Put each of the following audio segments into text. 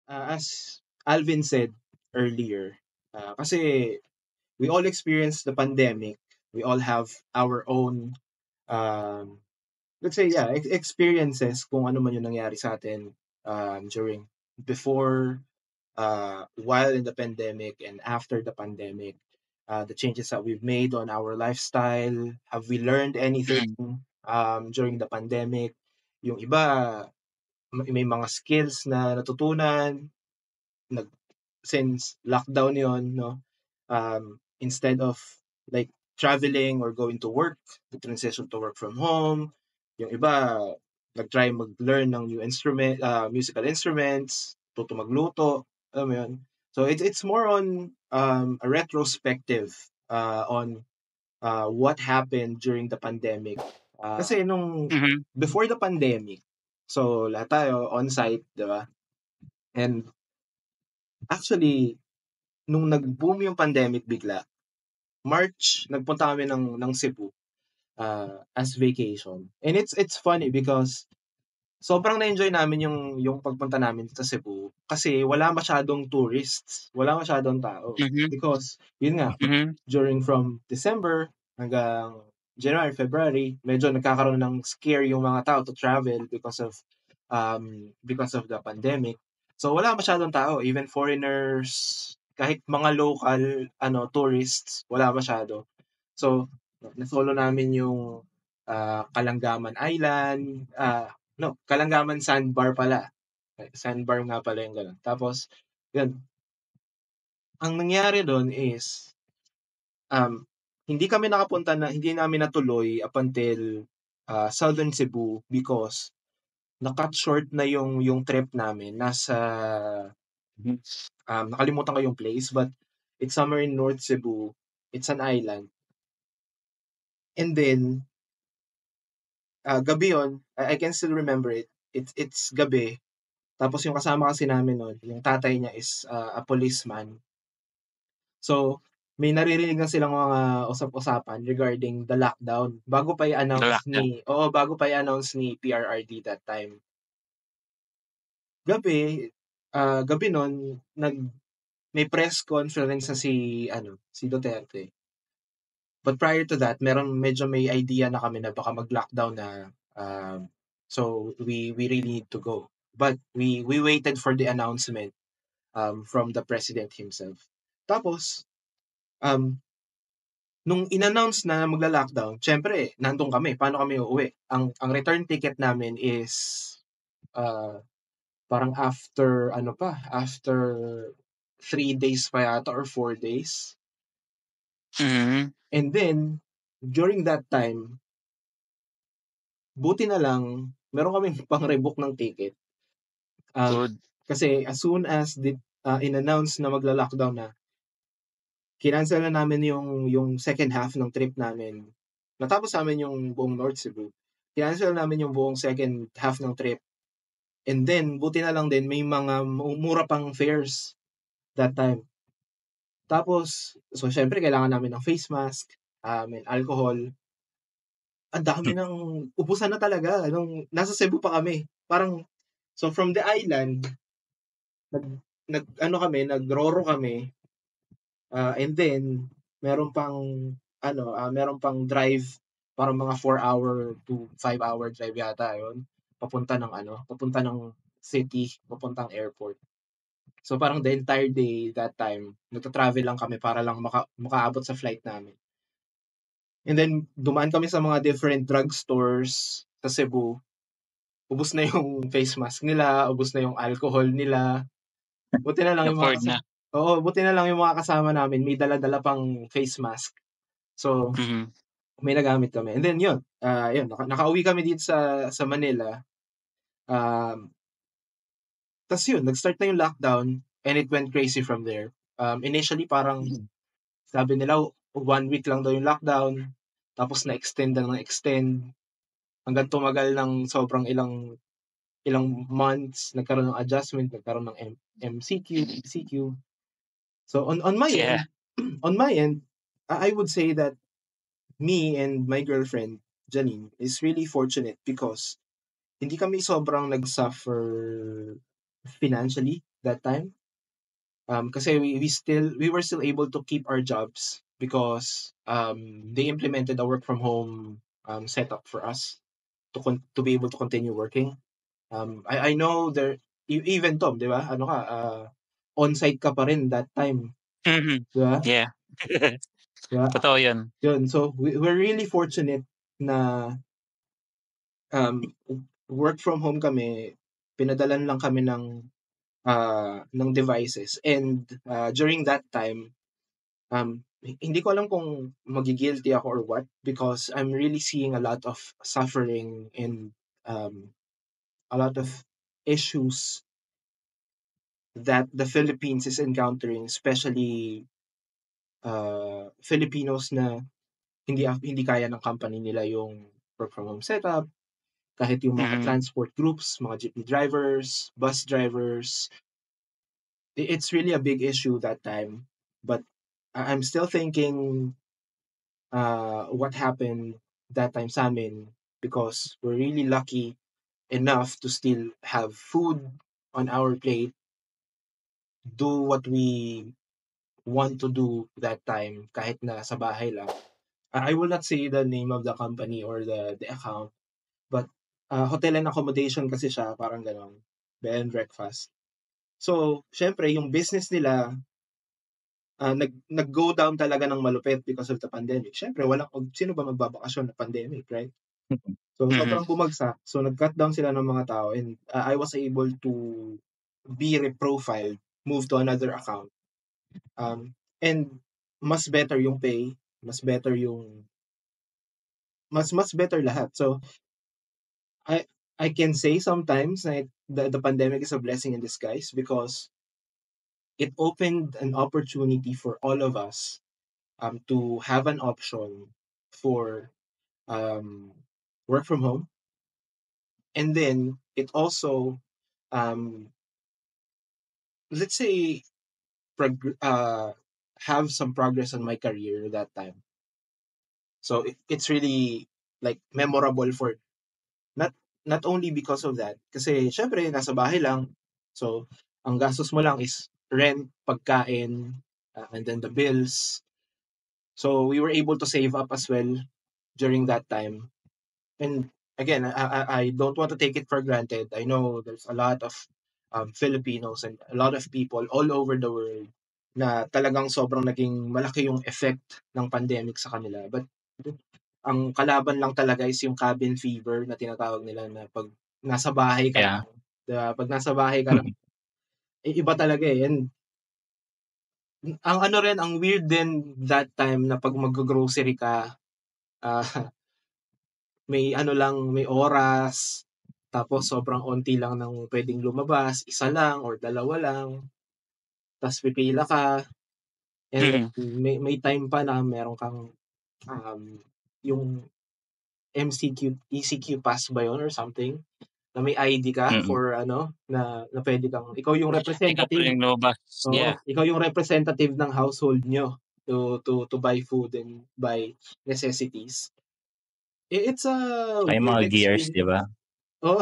As Alvin said earlier, kasi we all experienced the pandemic. We all have our own, um, let's say, yeah, experiences kung ano man yung nangyari sa atin during, before, while in the pandemic and after the pandemic. The changes that we've made on our lifestyle. Have we learned anything Mm. during the pandemic? Yung iba, may mga skills na natutunan nag since lockdown yon, no? Instead of like traveling or going to work, the transition to work from home. Yung iba, nag-try mag-learn ng musical instruments, tuto magluto, alam mo yun? So it's more on a retrospective on what happened during the pandemic. Kasi nung Mhm. before the pandemic, so lahat tayo on-site, di ba? And actually, nung nag-boom yung pandemic bigla, March, nagpunta kami ng Cebu as vacation. And it's funny because sobrang na-enjoy namin yung pagpunta namin sa Cebu kasi wala masyadong tourists, wala masyadong tao. Mhm. Because, yun nga, Mhm. during from December hanggang January, February, medyo nagkakaroon ng scare yung mga tao to travel because of the pandemic. So wala masyadong tao, even foreigners, kahit mga local tourists, wala masyado. So na-solo namin yung Kalangaman Island, no, Kalangaman Sandbar pala. Sandbar nga pala yung gano'n. Tapos, yun, ang nangyari doon is, um, hindi namin natuloy up until Southern Cebu because na-cut short na yung trip namin. Mhm. Nakalimutan ko yung place, but it's somewhere in North Cebu. It's an island. And then, gabi yun, I can still remember it. It's gabi. Tapos yung kasama kasi namin nun, yung tatay niya is a policeman. So, may naririnig na silang mga usap-usapan regarding the lockdown The lockdown. bago pa i-announce ni PRRD that time. Gabi nun, may press conference na si Duterte. But prior to that, medyo may idea na kami na baka mag-lockdown na, so we really need to go. But we waited for the announcement from the president himself. Tapos, um, nung in-announce na magla-lockdown, siyempre nandun kami, paano kami uuwi? Ang return ticket namin is uh, parang after 3 days pa yata or 4 days. Mhm. And then, during that time, buti na lang meron kaming pang-rebook ng ticket. Good. Kasi as soon as in-announce na magla-lockdown na, kinancel na namin yung second half ng trip namin. Natapos namin yung buong North Cebu. Kinancel namin yung buong second half ng trip. And then, buti na lang din, may mga mura pang fares that time. Tapos, so syempre, kailangan namin ng face mask, and alcohol. Ang dami ubusan na talaga. Nasa Cebu pa kami. Parang, so from the island, nag, nag-roro kami, and then, meron pang drive, parang mga 4 hour to 5 hour drive yata yun. Papunta ng city, papuntang airport. So parang the entire day that time, nagta-travel lang kami para lang makaabot sa flight namin. And then, dumaan kami sa mga different drugstores sa Cebu. Ubus na yung face mask nila, ubus na yung alcohol nila. Buti na lang yung mga Na-afford na. buti na lang yung mga kasama namin may dala-dala pang face mask. So, Mhm. may nagamit kami. And then yun, nakauwi kami dito sa Manila. Tas yun, nag-start na yung lockdown and it went crazy from there. Initially, parang sabi nila 1 week lang daw yung lockdown, tapos na-extend na extend hanggang tumagal ng sobrang ilang ilang months, nagkaroon ng adjustment, nagkaroon ng MCQ, PCQ. So on my Yeah. end, on my end, I would say that me and my girlfriend, Janine, is really fortunate because hindi kami sobrang nag-suffer financially that time. Kasi we were still able to keep our jobs because they implemented a work from home setup for us to be able to continue working. I know there even Tom, 'di ba? Ano ka, on-site ka pa rin that time, 'di ba? Yeah. 'Di ba? Totoo 'yun. Yun, so we're really fortunate na um, work from home kami, pinadalan lang kami ng devices and during that time, hindi ko alam kung magi-guilty ako or what because I'm really seeing a lot of suffering and a lot of issues that the Philippines is encountering, especially Filipinos na hindi kaya ng company nila yung work from home setup, kahit yung mga Mhm. transport groups, mga jeepney drivers, bus drivers, it's really a big issue that time. But I'm still thinking what happened that time sa amin because we're really lucky enough to still have food on our plate, do what we want to do that time kahit na sa bahay lang. I will not say the name of the company or the account, but hotel and accommodation kasi siya, parang gano'n, bed and breakfast. So, siyempre yung business nila, nag-go down talaga ng malupit because of the pandemic. Siyempre sino ba magbabakasyon na pandemic, right? So, Mhm. sobrang bumagsak. So, nag-cut down sila ng mga tao and I was able to be reprofiled, move to another account. And mas better yung pay, mas better yung mas better lahat. So, I I can say sometimes na the pandemic is a blessing in disguise because it opened an opportunity for all of us to have an option for um, work from home, and then it also um, let's say have some progress on my career that time. So it's really like memorable for not not only because of that, kasi syempre nasa bahay lang, so ang gastos mo lang is rent, pagkain, and then the bills. So we were able to save up as well during that time. And again, I don't want to take it for granted. I know there's a lot of Filipinos and a lot of people all over the world na talagang sobrang naging malaki yung effect ng pandemic sa kanila. But ang kalaban lang talaga is yung cabin fever na tinatawag nila na 'pag nasa bahay ka Yeah. lang, 'di ba? 'Pag nasa bahay ka lang, iba talaga, eh, and ang ano rin, ang weird din that time na 'pag maggo-grocery ka, ah, may ano lang, may oras, tapos sobrang onti lang ng puwedeng lumabas, isa lang or dalawa lang, ta's pipila ka, and then Mhm. may time pa na meron kang, um, yung ECQ pass ba yun or something? Na may ID ka Mm. for ano, na puwede kang ikaw yung Ikaw pa representative, rin lumabas, oo, yeah. ikaw yung representative ng household niyo to buy food and buy necessities. It's a Ay weird mga gears, 'di experience. ba? Oo,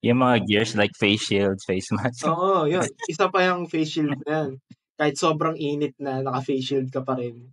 Yung mga gears like face shield, face mask. oo, yun. Isa pa yung face shield na yan. Kahit sobrang init na naka-face shield ka pa rin.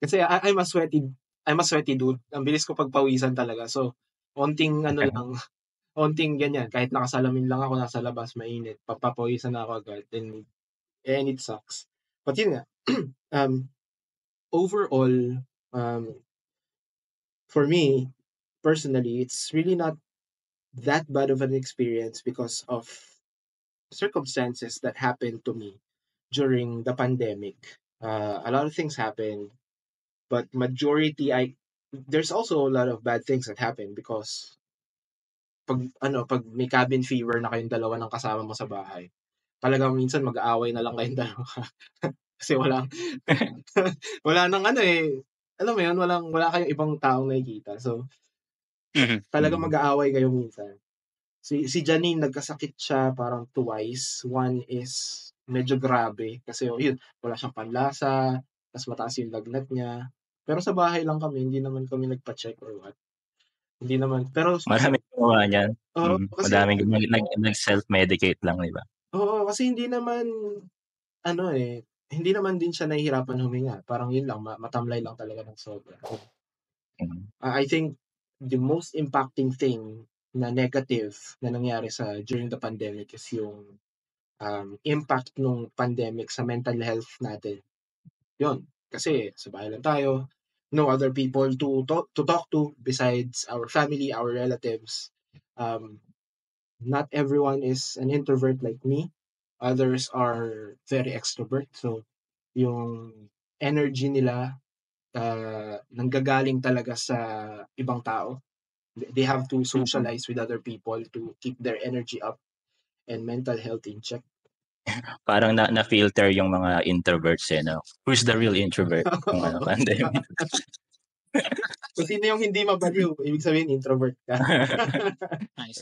Kasi I'm a sweaty dude. Ang bilis ko pagpawisan talaga. So, onting ano lang, onting ganyan, kahit nakasalamin lang ako nasa labas, mainit, papapawisan na ako agad, and it sucks. But yun nga, um, overall, um, for me, personally, it's really not that bad of an experience because of circumstances that happened to me during the pandemic. A lot of things happened, but majority, there's also a lot of bad things that happened because pag may cabin fever na kayong dalawa ng kasama mo sa bahay, talagang minsan mag-aaway na lang kayong dalawa kasi wala ng ano, eh, alam mo yun, wala kayong ibang taong nakikita. So, Mhm, talagang mm. mag-aaway kayo minsan. Si Janine nagkasakit siya parang twice. One is medyo grabe kasi yun, wala siyang panlasa, ta's mataas yung lagnat niya. Pero sa bahay lang kami, hindi naman kami nagpa-check or what. Hindi naman, pero Maraming gumawa niyan. oo, kasi Madaming nag-self-medicate lang, 'di ba? oo, kasi hindi naman hindi naman din siya nahihirapan huminga, parang yun lang matamlay lang talaga ng sobra. I think the most impacting thing na negative na nangyari during the pandemic is yung impact nung pandemic sa mental health natin. Yun, kasi sa bahay lang tayo, no other people to talk to besides our family, our relatives. Not everyone is an introvert like me. Others are very extrovert. So, yung energy nila nanggagaling talaga sa ibang tao. They have to socialize with other people to keep their energy up and mental health in check. Parang na-filter yung mga introverts no? Who's the real introvert? Yung pandemic. Kung sino yung hindi mabaliw, ibig sabihin introvert ka. Nice.